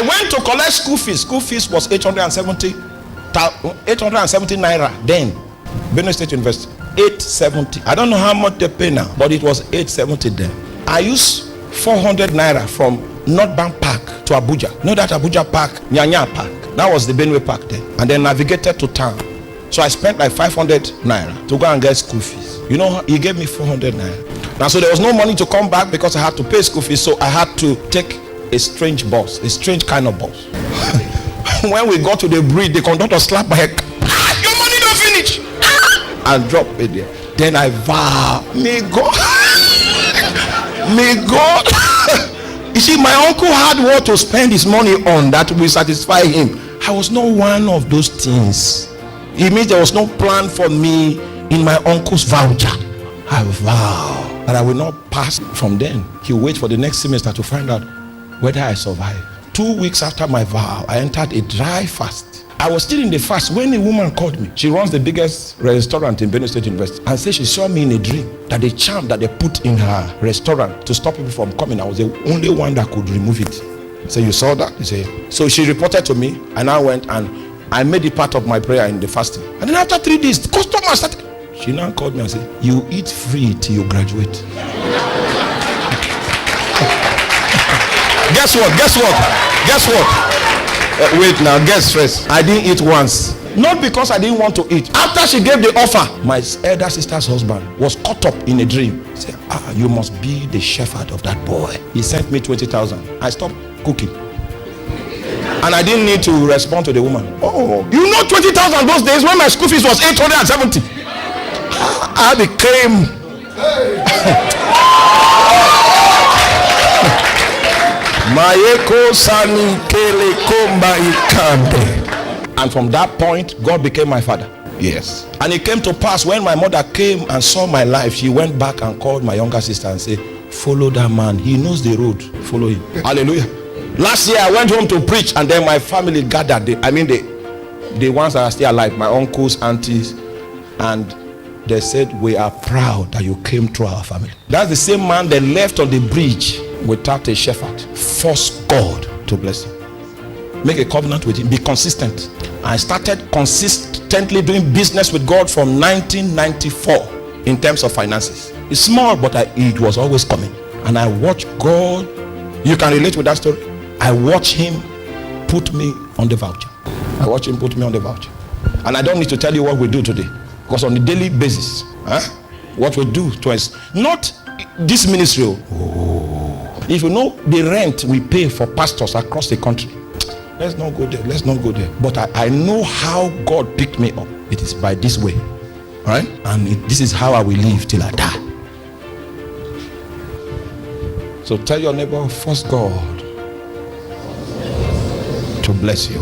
went to collect school fees. School fees was 870 naira then. Benue State University, 870. I don't know how much they pay now, but it was 870 then. I used 400 naira from Northbound Park to Abuja. Know that Abuja Park, Nyanya Park. That was the Benue Park then. And then navigated to town. So I spent like 500 naira to go and get school fees. You know, he gave me 400 naira. Now, so there was no money to come back because I had to pay school fees. So I had to take a strange bus, a strange kind of bus. When we got to the bridge, the conductor slapped my head. Your money don't finish. And drop it there. Then I vow, may God, may God. You see, my uncle had what to spend his money on that will satisfy him. I was not one of those things. It means there was no plan for me in my uncle's voucher. I vow that I will not pass from then. He'll wait for the next semester to find out whether I survive. 2 weeks after my vow, I entered a dry fast. I was still in the fast when a woman called me. She runs the biggest restaurant in Benue State University, and said she saw me in a dream that the charm that they put in her restaurant to stop people from coming, I was the only one that could remove it. So you saw that? He said. So she reported to me, and I went and I made it part of my prayer in the fasting. And then after 3 days, customers started. She now called me and said, you eat free till you graduate. Guess what? Guess what? Guess what? Wait now, guess first. I didn't eat once. Not because I didn't want to eat. After she gave the offer, my elder sister's husband was caught up in a dream. He said, you must be the shepherd of that boy. He sent me 20,000. I stopped cooking. And I didn't need to respond to the woman. Oh, you know 20,000 those days when my school fees was 870. I became... And from that point, God became my father. Yes. And it came to pass when my mother came and saw my life, she went back and called my younger sister and said, follow that man. He knows the road. Follow him. Hallelujah. Last year I went home to preach, and then my family gathered. The ones that are still alive, my uncles, aunties, and they said, we are proud that you came through our family. That's the same man that left on the bridge without a shepherd. Force God to bless him. Make a covenant with him. Be consistent. I started consistently doing business with God from 1994 in terms of finances. It's small, but it was always coming. And I watched God. You can relate with that story. I watched him put me on the voucher. I watched him put me on the voucher. And I don't need to tell you what we do today, because on a daily basis, what we do to us, not this ministry. If you know the rent we pay for pastors across the country, let's not go there. Let's not go there. But I know how God picked me up. It is by this way, all right? And this is how I will live till I die. So tell your neighbor, first God to bless you.